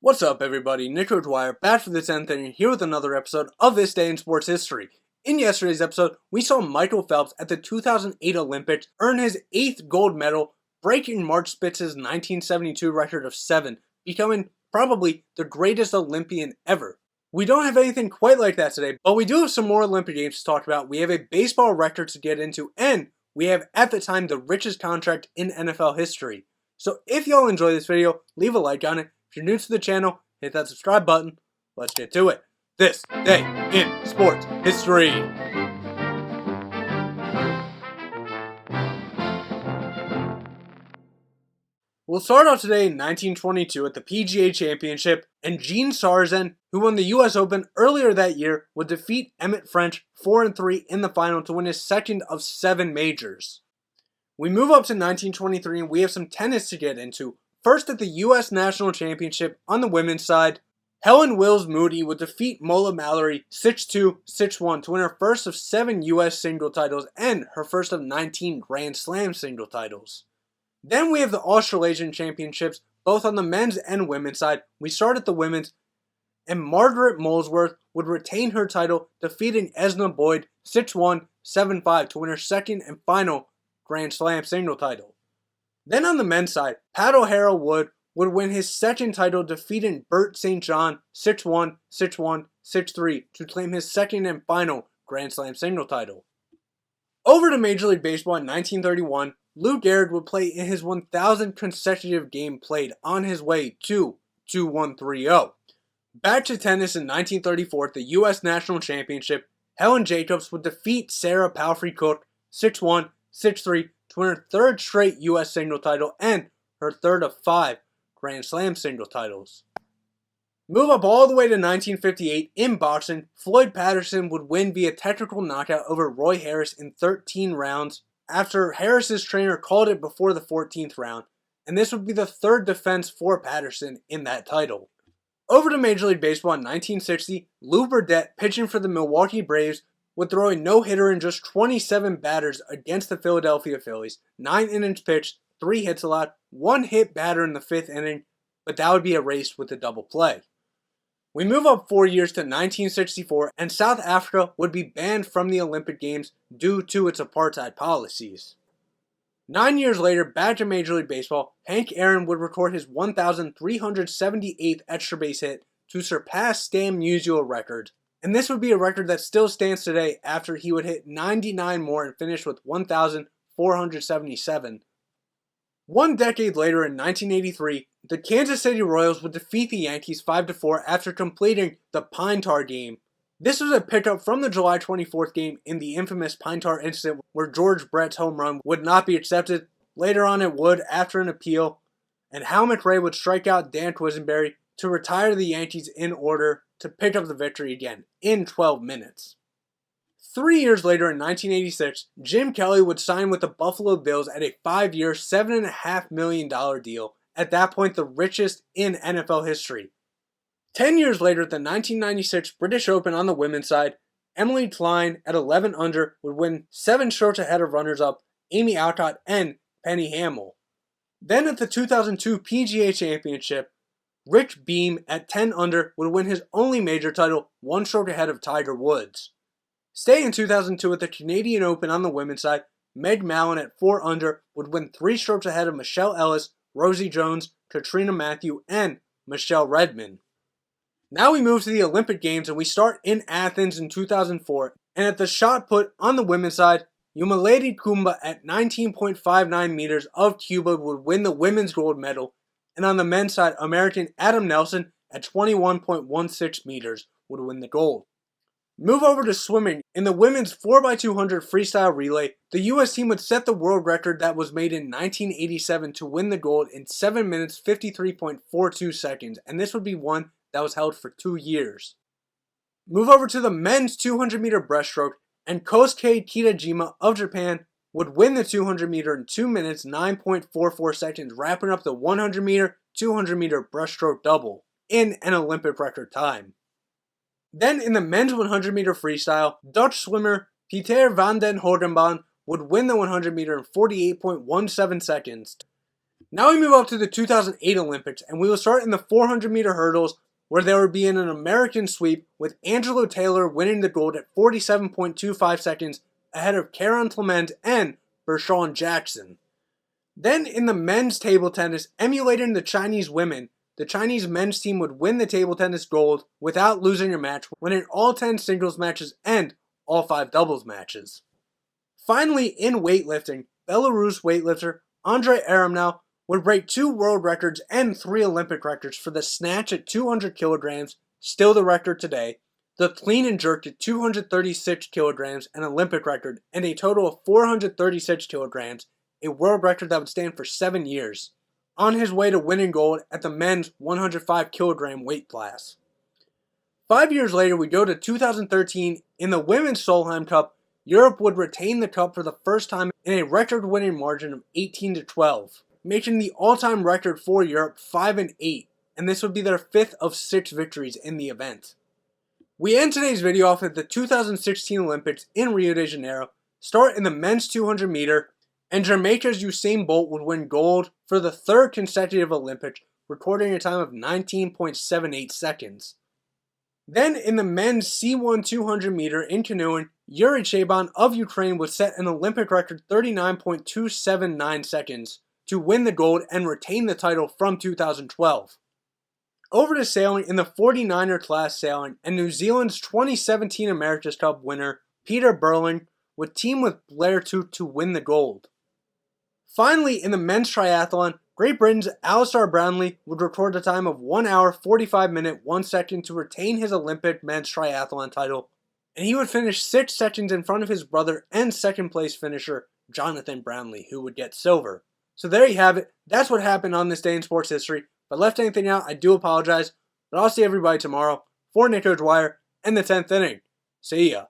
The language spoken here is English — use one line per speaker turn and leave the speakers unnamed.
What's up, everybody? Nico Dwyer back for the 10th inning here with another episode of This Day in Sports History. In yesterday's episode, we saw Michael Phelps at the 2008 Olympics earn his 8th gold medal, breaking Mark Spitz's 1972 record of 7, becoming probably the greatest Olympian ever. We don't have anything quite like that today, but we do have some more Olympic Games to talk about. We have a baseball record to get into, and we have, at the time, the richest contract in NFL history. So if y'all enjoy this video, leave a like on it. If you're new to the channel, hit that subscribe button. Let's get to it. This Day in Sports History. We'll start off today in 1922 at the PGA Championship, and Gene Sarrazin, who won the US Open earlier that year, would defeat Emmett French 4-3 in the final to win his second of 7 majors. We move up to 1923 and we have some tennis to get into. First, at the U.S. National Championship on the women's side, Helen Wills Moody would defeat Mola Mallory 6-2, 6-1 to win her first of 7 U.S. single titles and her first of 19 Grand Slam single titles. Then we have the Australasian Championships, both on the men's and women's side. We start at the women's, and Margaret Molesworth would retain her title, defeating Esna Boyd 6-1, 7-5 to win her second and final Grand Slam single title. Then on the men's side, Pat O'Hara would win his second title, defeating Bert St. John 6-1, 6-1, 6-3 to claim his second and final Grand Slam single title. Over to Major League Baseball in 1931, Lou Gehrig would play in his 1,000th consecutive game played on his way to 2130. Back to tennis in 1934 at the U.S. National Championship, Helen Jacobs would defeat Sarah Palfrey Cook 6-1, 6-3 to win her third straight U.S. single title and her third of 5 Grand Slam single titles. Move up all the way to 1958 in boxing, Floyd Patterson would win via technical knockout over Roy Harris in 13 rounds after Harris's trainer called it before the 14th round, and this would be the third defense for Patterson in that title. Over to Major League Baseball in 1960, Lou Burdett, pitching for the Milwaukee Braves, would throw a no-hitter in just 27 batters against the Philadelphia Phillies. 9 innings pitched, 3 hits allowed, 1 hit batter in the 5th inning, but that would be erased with a double play. We move up 4 years to 1964, and South Africa would be banned from the Olympic Games due to its apartheid policies. 9 years later, back to Major League Baseball, Hank Aaron would record his 1,378th extra base hit to surpass Stan Musial record. And this would be a record that still stands today after he would hit 99 more and finish with 1,477. 1 decade later in 1983, the Kansas City Royals would defeat the Yankees 5-4 after completing the Pine Tar game. This was a pickup from the July 24th game in the infamous Pine Tar incident where George Brett's home run would not be accepted. Later on it would after an appeal, and Hal McRae would strike out Dan Quisenberry to retire the Yankees in order to pick up the victory again in 12 minutes. 3 years later in 1986, Jim Kelly would sign with the Buffalo Bills at a 5-year, $7.5 million deal, at that point the richest in NFL history. 10 years later at the 1996 British Open on the women's side, Emily Klein at 11 under would win 7 strokes ahead of runners-up Amy Alcott and Penny Hamill. Then at the 2002 PGA Championship, Rich Beam at 10 under would win his only major title, 1 stroke ahead of Tiger Woods. Staying in 2002 at the Canadian Open on the women's side, Meg Mallon at 4 under would win 3 strokes ahead of Michelle Ellis, Rosie Jones, Katrina Matthew, and Michelle Redmond. Now we move to the Olympic Games and we start in Athens in 2004, and at the shot put on the women's side, Yumalady Kumba at 19.59 meters of Cuba would win the women's gold medal, and on the men's side, American Adam Nelson at 21.16 meters would win the gold. Move over to swimming. In the women's 4x200 freestyle relay, the U.S. team would set the world record that was made in 1987 to win the gold in 7 minutes 53.42 seconds, and this would be one that was held for 2 years. Move over to the men's 200-meter breaststroke, and Kosuke Kitajima of Japan would win the 200 meter in 2 minutes 9.44 seconds, wrapping up the 100 meter, 200 meter breaststroke double in an Olympic record time. Then in the men's 100 meter freestyle, Dutch swimmer Pieter van den Hogenbaan would win the 100 meter in 48.17 seconds. Now we move up to the 2008 Olympics, and we will start in the 400-meter hurdles, where there would be an American sweep with Angelo Taylor winning the gold at 47.25 seconds ahead of Karen Clement and Bershon Jackson. Then in the men's table tennis, emulating the Chinese women, the Chinese men's team would win the table tennis gold without losing a match, winning all 10 singles matches and all 5 doubles matches. Finally, in weightlifting, Belarus weightlifter Andrei Arron would break 2 world records and 3 Olympic records for the snatch at 200 kilograms, still the record today, the clean and jerk at 236 kilograms, an Olympic record, and a total of 436 kilograms, a world record that would stand for 7 years, on his way to winning gold at the men's 105 kilogram weight class. 5 years later, we go to 2013 in the Women's Solheim Cup. Europe would retain the cup for the first time in a record-winning margin of 18-12, making the all-time record for Europe 5-8, and this would be their 5th of 6 victories in the event. We end today's video off at the 2016 Olympics in Rio de Janeiro, start in the men's 200 meter, and Jamaica's Usain Bolt would win gold for the 3rd consecutive Olympics, recording a time of 19.78 seconds. Then in the men's C1 200 meter in canoeing, Yuri Cheban of Ukraine would set an Olympic record 39.279 seconds to win the gold and retain the title from 2012. Over to sailing in the 49er class sailing, and New Zealand's 2017 America's Cup winner Peter Burling would team with Blair Tuke to win the gold. Finally, in the men's triathlon, Great Britain's Alistair Brownlee would record a time of 1 hour 45 minutes 1 second to retain his Olympic men's triathlon title, and he would finish 6 seconds in front of his brother and second place finisher Jonathan Brownlee, who would get silver. So there you have it. That's what happened on this day in sports history. If I left anything out, I do apologize, but I'll see everybody tomorrow for Nick O'Dwyer and the 10th inning. See ya.